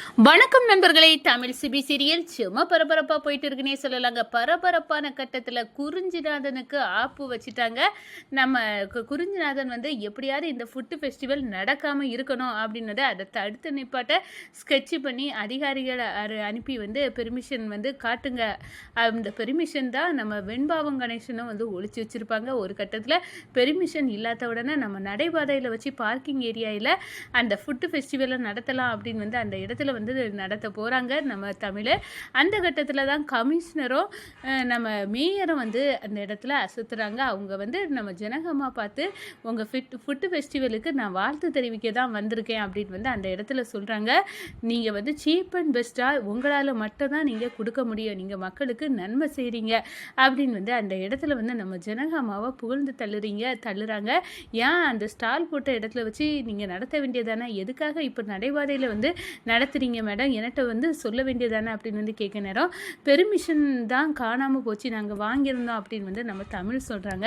வணக்கம் நண்பர்களே. Tamil CP serial சும்மா பரபரப்பாக போயிட்டு இருக்குன்னே சொல்லலாங்க. பரபரப்பான கட்டத்தில் குறிஞ்சிநாதனுக்கு ஆப்பு வச்சுட்டாங்க. நம்ம குறிஞ்சிநாதன் எப்படியாவது இந்த ஃபுட்டு ஃபெஸ்டிவல் நடக்காமல் இருக்கணும் அப்படின்னதை அதை தடுத்து நிப்பாட்ட ஸ்கெட்சு பண்ணி அதிகாரிகளை அனுப்பி பெர்மிஷன் காட்டுங்க. அந்த பெர்மிஷன் தான் நம்ம வெண்பாவம் கணேசனும் ஒழிச்சு வச்சுருப்பாங்க. ஒரு கட்டத்தில் பெர்மிஷன் இல்லாத உடனே நம்ம நடைபாதையில் வச்சு பார்க்கிங் ஏரியாவில் அந்த ஃபுட்டு ஃபெஸ்டிவலை நடத்தலாம் அப்படின்னு அந்த இடத்துல நடத்த போகிறாங்க நம்ம தமிழ். அந்த கட்டத்தில் தான் கமிஷனரும் நம்ம மேயரும் அந்த இடத்துல அசுத்துறாங்க. அவங்க நம்ம ஜனகம்மா பார்த்து உங்கள் ஃபுட்டு ஃபெஸ்டிவலுக்கு நான் வாழ்த்து தெரிவிக்க தான் வந்திருக்கேன் அப்படின்னு அந்த இடத்துல சொல்கிறாங்க. நீங்கள் சீப் அண்ட் பெஸ்ட்டாக உங்களால் மட்டும்தான் நீங்கள் கொடுக்க முடியும், நீங்கள் மக்களுக்கு நன்மை செய்கிறீங்க அப்படின்னு அந்த இடத்துல நம்ம ஜனகம்மாவை புகழ்ந்து தள்ளுறாங்க. ஏன் அந்த ஸ்டால் போட்ட இடத்துல வச்சு நீங்கள் நடத்த வேண்டியதானே, எதுக்காக இப்போ நடைபாதையில் நடத்துகிறீங்க மேடம், என்கிட்ட சொல்ல வேண்டியதானே அப்படின்னு கேட்க நேரம் பெர்மிஷன் தான் காணாமல் போச்சு, நாங்கள் வாங்கியிருந்தோம் அப்படின்னு நம்ம தமிழ் சொல்கிறாங்க.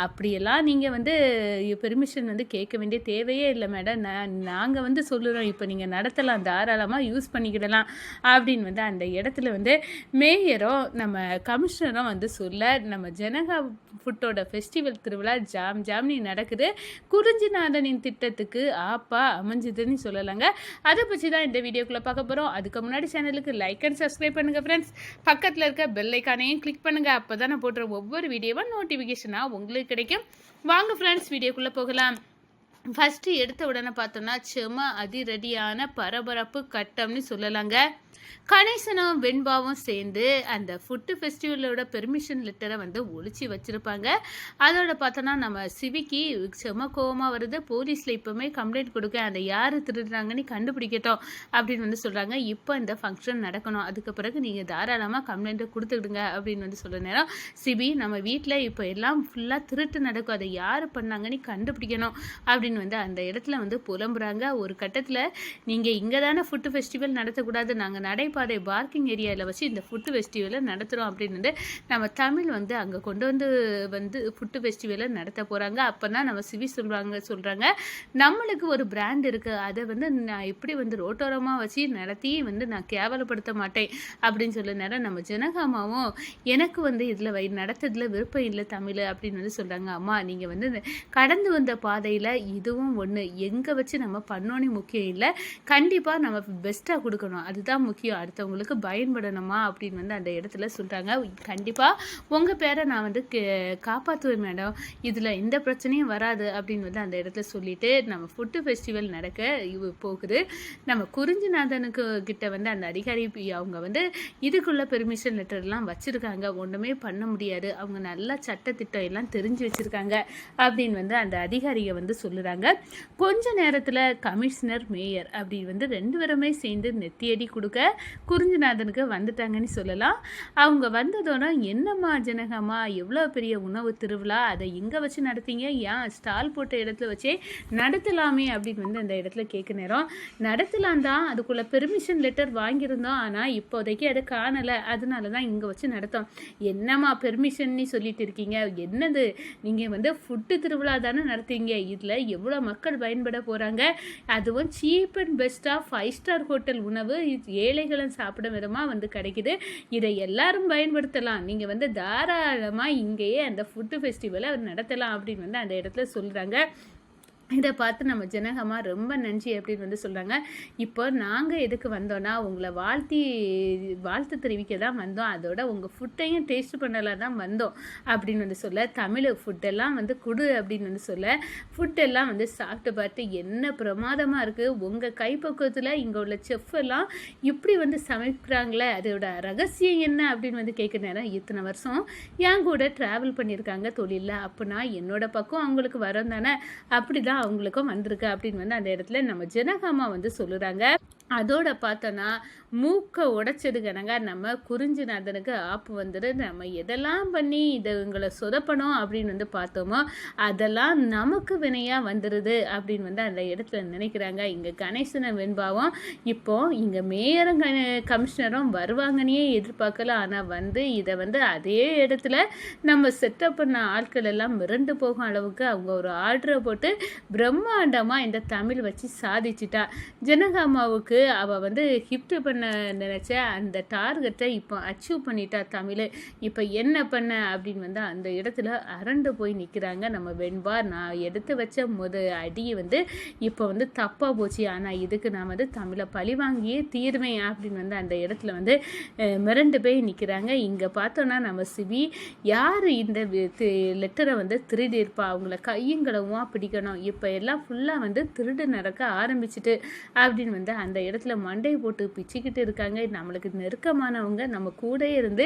அப்படியெல்லாம் நீங்கள் பெர்மிஷன் கேட்க வேண்டிய தேவையே இல்லை மேடம், நாங்கள் சொல்லுறோம், இப்போ நீங்கள் நடத்தலாம், தாராளமாக யூஸ் பண்ணிக்கிடலாம் அப்படின்னு அந்த இடத்துல மேயரும் நம்ம கமிஷனரும் சொல்ல நம்ம ஜனகா ஃபுட்டோட ஃபெஸ்டிவல் திருவிழா ஜாம்னி நடக்குது. குறிஞ்சிநாதனின் திட்டத்துக்கு ஆப்பா அமைஞ்சுதுன்னு சொல்லலாங்க. அதை பற்றி தான் இந்த வீடியோக்குள்ளே பார்க்க போகிறோம். அதுக்கு முன்னாடி சேனலுக்கு லைக் அண்ட் சப்ஸ்கிரைப் பண்ணுங்கள் ஃப்ரெண்ட்ஸ். பக்கத்தில் இருக்க பெல் ஐக்கானையும் கிளிக் பண்ணுங்கள். அப்போ தான் நான் போடுற ஒவ்வொரு வீடியோவும் நோட்டிஃபிகேஷனாக உங்களுக்கு கிடைக்கும். வாங்க ஃப்ரெண்ட்ஸ், வீடியோக்குள்ளே போகலாம். ஃபஸ்ட்டு எடுத்த உடனே பார்த்தோன்னா சும்மா அதிரடியான பரபரப்பு கட்டம்னு சொல்லலாங்க. கணேசனும் வெண்பாவும் சேர்ந்து அந்த ஃபுட்டு ஃபெஸ்டிவலோட பெர்மிஷன் லெட்டரை ஒழிச்சு வச்சுருப்பாங்க. அதோட பார்த்தோன்னா நம்ம சிவிக்கு செம கோவமாக வருது. போலீஸில் இப்போவுமே கம்ப்ளைண்ட் கொடுக்க, அந்த யார் திருடுறாங்கன்னு கண்டுபிடிக்கட்டும் அப்படின்னு சொல்கிறாங்க. இப்போ இந்த ஃபங்க்ஷன் நடக்கணும், அதுக்கு பிறகு நீங்கள் தாராளமாக கம்ப்ளைண்ட்டை கொடுத்துக்கிடுங்க அப்படின்னு சொல்கிற நேரம் சிபி நம்ம வீட்டில் இப்போ எல்லாம் ஃபுல்லாக திருட்டு நடக்கும், அதை யார் பண்ணாங்கன்னு கண்டுபிடிக்கணும் அப்படின்னு அந்த இடத்துல புலம்புறாங்க. ஒரு கட்டத்தில் நீங்கள் இங்கே தானே ஃபுட்டு ஃபெஸ்டிவல் நடத்தக்கூடாது, நாங்கள் நடைபாதை பார்க்கிங் ஏரியாவில் வச்சு இந்த ஃபுட்டு ஃபெஸ்டிவலை நடத்துகிறோம் அப்படின்னு நம்ம தமிழ் அங்கே கொண்டு ஃபுட்டு ஃபெஸ்டிவலை நடத்த போகிறாங்க. அப்போ தான் நம்ம சிவி சொல்கிறாங்க நம்மளுக்கு ஒரு பிராண்ட் இருக்குது, அதை நான் எப்படி ரோட்டோரமாக வச்சு நடத்தி நான் கேவலப்படுத்த மாட்டேன் அப்படின்னு சொல்ல நேரம் நம்ம ஜனகாமாவும் எனக்கு இதில் நடத்துறதுல விருப்பம் இல்லை தமிழ் அப்படின்னு சொல்கிறாங்க. அம்மா நீங்கள் கடந்து வந்த பாதையில் இதுவும் ஒன்று, எங்கே வச்சு நம்ம பண்ணோன்னு முக்கியம் இல்லை, கண்டிப்பாக நம்ம பெஸ்ட்டாக கொடுக்கணும், அதுதான் முக்கியம், அடுத்தவங்களுக்கு பயன்படணுமா அப்படின்னு அந்த இடத்துல சொல்கிறாங்க. கண்டிப்பாக உங்கள் பேரை நான் காப்பாற்றுவேன் மேடம், இதில் எந்த பிரச்சனையும் வராது அப்படின்னு அந்த இடத்துல சொல்லிட்டு நம்ம ஃபுட்டு ஃபெஸ்டிவல் நடக்க போகுது. நம்ம குறிஞ்சிநாதனுக்கு கிட்ட அந்த அதிகாரி அவங்க இதுக்குள்ள பெர்மிஷன் லெட்டர்லாம் வச்சுருக்காங்க, ஒன்றுமே பண்ண முடியாது, அவங்க நல்லா சட்டத்திட்டம் எல்லாம் தெரிஞ்சு வச்சுருக்காங்க அப்படின்னு அந்த அதிகாரியை சொல்லுறாங்க. கொஞ்ச நேரத்தில் கமிஷனர் மேயர் அப்படி ரெண்டு பேருமே சேர்ந்து நெத்தியடி கொடுக்க குறிஞ்சிநாதனுக்கு வந்துட்டாங்கன்னு சொல்லலாம். அவங்க வந்ததோட என்னம்மா ஜனகம்மா, எவ்வளோ பெரிய உணவு திருவிழா, அதை எங்கே வச்சு நடத்தீங்க, ஏன் ஸ்டால் போட்ட இடத்துல வச்சே நடத்தலாமே அப்படின்னு அந்த இடத்துல கேட்க நேரம் நடத்தலாம் தான், அதுக்குள்ளே பெர்மிஷன் லெட்டர் வாங்கியிருந்தோம், ஆனால் இப்போதைக்கு அதை காணலை, அதனால தான் இங்கே வச்சு நடத்தோம். என்னம்மா பெர்மிஷன்னு சொல்லிட்டு இருக்கீங்க, என்னது நீங்கள் ஃபுட்டு திருவிழா தானே நடத்துவீங்க, இதில் எவ்வளோ மக்கள் பயன்பட போகிறாங்க, அதுவும் சீப் அண்ட் பெஸ்ட்டாக 5 ஸ்டார் ஹோட்டல் உணவு ஏழைகளும் சாப்பிட விதமாக கிடைக்குது, இதை எல்லாரும் பயன்படுத்தலாம், நீங்கள் தாராளமாக இங்கேயே அந்த ஃபுட்டு ஃபெஸ்டிவலை நடத்தலாம் அப்படின்னு அந்த இடத்துல சொல்கிறாங்க. இதை பார்த்து நம்ம ஜனகம்மா ரொம்ப நன்றி அப்படின்னு சொல்கிறாங்க. இப்போ நாங்கள் எதுக்கு வந்தோன்னா உங்களை வாழ்த்து தெரிவிக்க தான் வந்தோம், அதோட உங்கள் ஃபுட்டையும் டேஸ்ட் பண்ணலாம் தான் வந்தோம் அப்படின்னு சொல்ல, தமிழ் ஃபுட்டெல்லாம் கொடு அப்படின்னு சொல்ல, ஃபுட்டெல்லாம் சாப்பிட்டு பார்த்து என்ன பிரமாதமாக இருக்குது, உங்கள் கைப்பக்குவத்தில் இங்கே உள்ள செஃப் எல்லாம் இப்படி சமைக்கிறாங்களே, அதோட ரகசியம் என்ன அப்படின்னு கேட்குற நேரம் இத்தனை வருஷம் என் கூட ட்ராவல் பண்ணியிருக்காங்க தொழிலில், அப்போனா என்னோட பக்கம் அவங்களுக்கு வரோம் தானே, அப்படி தான் அவங்களுக்கும் வந்திருக்கு அப்படின்னு அந்த இடத்துல நம்ம ஜனகாமா சொல்லுறாங்க. அதோட பார்த்தோன்னா மூக்கை உடைச்சது கணங்க நம்ம குறிஞ்சிநாதனுக்கு ஆப்பு நம்ம எதெல்லாம் பண்ணி இதை இவங்களை சொதப்பணும் அப்படின்னு பார்த்தோமோ அதெல்லாம் நமக்கு வினையாக வந்துடுது அப்படின்னு அந்த இடத்துல நினைக்கிறாங்க. இங்கே கணேசன வெண்பாவும் இப்போ இங்கே மேயரும் கமிஷனரும் வருவாங்கன்னே எதிர்பார்க்கல, ஆனால் இதை அதே இடத்துல நம்ம செட்டப் பண்ண ஆட்கள் எல்லாம் மிரண்டு போகும் அளவுக்கு அவங்க ஒரு ஆர்டரை போட்டு பிரம்மாண்டமாக இந்த தமிழ் வச்சு சாதிச்சிட்டா. ஜனகாமாவுக்கு அவளுக்கு அவள் வந்து கிஃப்ட் பண்ண நினச்ச அந்த டார்கெட்டை இப்போ அச்சீவ் பண்ணிட்டா தமிழ். இப்போ என்ன பண்ண அப்படின்னு வந்து அந்த இடத்துல அரண்டு போய் நிற்கிறாங்க நம்ம வெண்பா. நான் எடுத்து வச்ச அடியை வந்து இப்போ வந்து தப்பாக போச்சு, ஆனால் இதுக்கு நான் வந்து தமிழை பழி வாங்கியே தீர்வேன் அப்படின்னு வந்து அந்த இடத்துல வந்து மிரண்டு போய் நிற்கிறாங்க. இங்கே பார்த்தோன்னா நம்ம சிவி யார் இந்த லெட்டரை வந்து திருடியிருப்பா, அவங்கள கையுங்களவுமா பிடிக்கணும், இப்போ எல்லாம் ஃபுல்லாக வந்து திருடு நடக்க ஆரம்பிச்சுட்டு அப்படின்னு வந்து அந்த இடத்துல மண்டையை போட்டு பிச்சுக்கிட்டு இருக்காங்க. நம்மளுக்கு நெருக்கமானவங்க நம்ம கூட இருந்து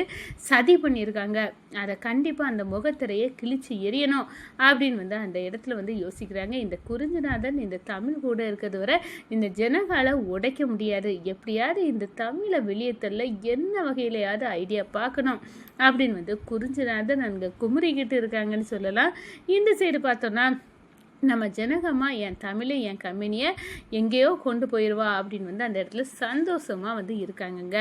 சதி பண்ணியிருக்காங்க, அதை கண்டிப்பாக அந்த முகத்திரையை கிழிச்சு எரியணும் அப்படின்னு வந்து அந்த இடத்துல வந்து யோசிக்கிறாங்க. இந்த குறிஞ்சிநாதன் இந்த தமிழ் கூட இருக்கிறது வரை இந்த ஜனகாலை உடைக்க முடியாது, எப்படியாவது இந்த தமிழை வெளியே தள்ள என்ன வகையிலையாவது ஐடியா பார்க்கணும் அப்படின்னு வந்து குறிஞ்சிநாதன் அங்கே குமுறிக்கிட்டு இருக்காங்கன்னு சொல்லலாம். இந்த சைடு பார்த்தோன்னா நம்ம ஜனகம்மா என் தமிழை என் கம்பெனியை எங்கேயோ கொண்டு போயிடுவா அப்படின்னு வந்து அந்த இடத்துல சந்தோஷமாக வந்து இருக்காங்கங்க.